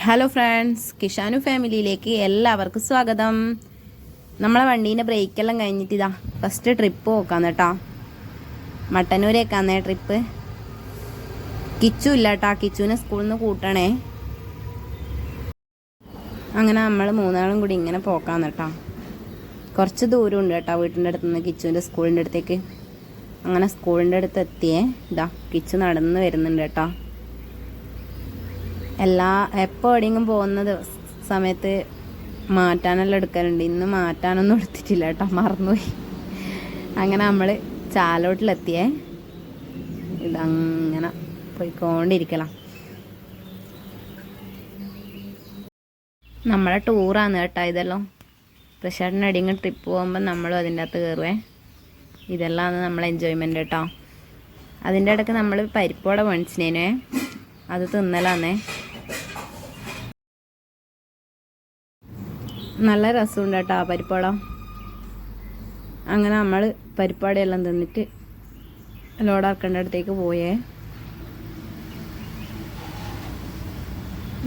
Hello friends, കിഷാനു ഫാമിലിയിലേക്ക് എല്ലാവർക്കും സ്വാഗതം. നമ്മളെ വണ്ടീൻ്റെ ബ്രേക്കെല്ലാം കഴിഞ്ഞിട്ട് ഇതാ ഫസ്റ്റ് ട്രിപ്പ് പോക്കാന്ന് കേട്ടോ. മട്ടന്നൂരേക്കാന്നേ ട്രിപ്പ്. കിച്ചു ഇല്ല കേട്ടോ, കിച്ചുവിനെ സ്കൂളിൽ നിന്ന് കൂട്ടണേ. അങ്ങനെ നമ്മൾ മൂന്നാളും കൂടി ഇങ്ങനെ പോക്കാന്ന് കേട്ടോ. കുറച്ച് ദൂരമുണ്ട് കേട്ടോ വീട്ടിൻ്റെ അടുത്ത് നിന്ന് കിച്ചുവിൻ്റെ സ്കൂളിൻ്റെ അടുത്തേക്ക്. അങ്ങനെ സ്കൂളിൻ്റെ അടുത്ത് എത്തിയേ ഇതാ കിച്ചു നടന്ന് വരുന്നുണ്ട് കേട്ടോ. എപ്പോൾ എവിടെയെങ്കിലും പോകുന്ന സമയത്ത് മാറ്റാനെല്ലാം എടുക്കലുണ്ട്. ഇന്ന് മാറ്റാനൊന്നും എടുത്തിട്ടില്ല കേട്ടോ, മറന്നുപോയി. അങ്ങനെ നമ്മൾ ചാലോട്ടിലെത്തിയേ. ഇതങ്ങനെ പോയിക്കൊണ്ടിരിക്കണം. നമ്മളെ ടൂറാണ് കേട്ടോ ഇതെല്ലാം. പ്രശാടിന് അടിയങ്ങ് ട്രിപ്പ് പോകുമ്പോൾ നമ്മളും അതിൻ്റെ അകത്ത് കയറുവേ. ഇതെല്ലാം നമ്മളെ എൻജോയ്മെൻ്റ് കേട്ടോ. അതിൻ്റെ ഇടയ്ക്ക് നമ്മൾ പരിപ്പോടെ മേടിച്ചിനേ, അത് തിന്നലാന്നേ. നല്ല രസമുണ്ട് കേട്ടോ ആ പരിപ്പാട. അങ്ങനെ നമ്മൾ പരിപ്പാടയെല്ലാം തിന്നിട്ട് ലോഡാക്കേണ്ട അടുത്തേക്ക് പോയേ.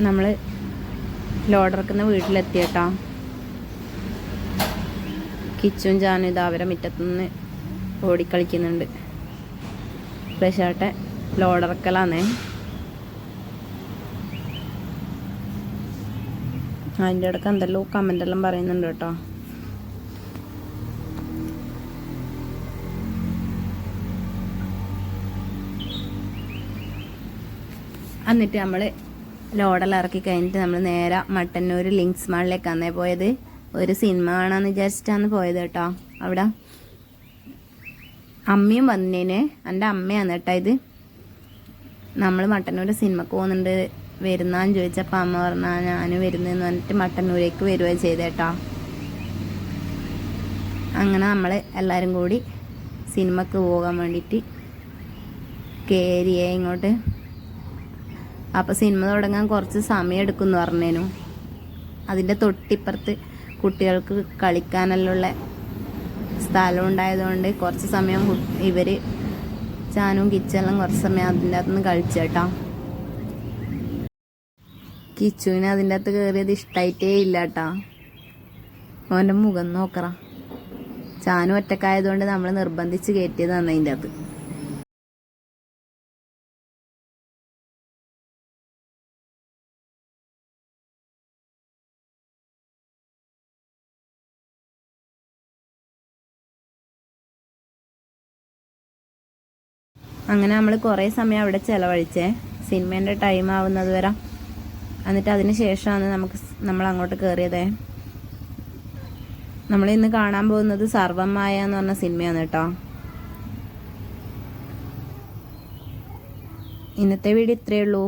നമ്മൾ ലോഡിറക്കുന്ന വീട്ടിലെത്തി കേട്ടോ. കിച്ചും ജാനും ഇതാ അവരെ മുറ്റത്തുനിന്ന് ഓടിക്കളിക്കുന്നുണ്ട്. പ്രശാട്ടെ ലോഡിറക്കലാന്നേ. അതിൻ്റെ ഇടയ്ക്ക് എന്തെല്ലോ കമൻ്റെല്ലാം പറയുന്നുണ്ട് കേട്ടോ. എന്നിട്ട് നമ്മൾ ലോഡെല്ലാം ഇറക്കി കഴിഞ്ഞിട്ട് നമ്മൾ നേരെ മട്ടന്നൂർ ലിങ്ക്സ് മാളിലേക്കാന്നേ പോയത്. ഒരു സിനിമ കാണാമെന്ന് വിചാരിച്ചിട്ടാണ് പോയത് കേട്ടോ. അവിടെ അമ്മയും വന്നേനെ, എൻ്റെ അമ്മയാണ് കേട്ടോ ഇത്. നമ്മൾ മട്ടന്നൂർ സിനിമക്ക് പോകുന്നുണ്ട്, വരുന്നാന്ന് ചോദിച്ചപ്പോൾ അമ്മ പറഞ്ഞാൽ ഞാനും വരുന്നതെന്ന് പറഞ്ഞിട്ട് മട്ടന്നൂരേക്ക് വരുകയാണ് ചെയ്തേട്ടോ. അങ്ങനെ നമ്മൾ എല്ലാവരും കൂടി സിനിമക്ക് പോകാൻ വേണ്ടിയിട്ട് കയറിയേ ഇങ്ങോട്ട്. അപ്പോൾ സിനിമ തുടങ്ങാൻ കുറച്ച് സമയം എടുക്കുമെന്ന് പറഞ്ഞേനു. അതിൻ്റെ തൊട്ടിപ്പുറത്ത് കുട്ടികൾക്ക് കളിക്കാനെല്ലാം സ്ഥലം ഉണ്ടായതുകൊണ്ട് കുറച്ച് സമയം ഇവർ ചാനും കിച്ചെല്ലാം കുറച്ച് സമയം അതിൻ്റെ അകത്തുനിന്ന് കളിച്ചു കേട്ടോ. കിച്ചുവിന് അതിൻ്റെ അകത്ത് കയറിയത് ഇഷ്ടമായിട്ടേ ഇല്ല കേട്ടോ. അവൻ്റെ മുഖം നോക്കറ. ചാനും ഒറ്റക്കായതുകൊണ്ട് നമ്മൾ നിർബന്ധിച്ച് കയറ്റിയതാണ് അതിൻ്റെ അകത്ത്. അങ്ങനെ നമ്മൾ കുറേ സമയം അവിടെ ചിലവഴിച്ചേ, സിനിമേൻ്റെ ടൈം ആവുന്നത് വരെ. എന്നിട്ട് അതിന് ശേഷമാണ് നമ്മൾ അങ്ങോട്ട് കയറിയതേ. നമ്മളിന്ന് കാണാൻ പോകുന്നത് സർവമായ എന്ന് പറഞ്ഞ സിനിമയാണ് കേട്ടോ. ഇന്നത്തെ വീഡിയോ ഇത്രയേ ഉള്ളൂ.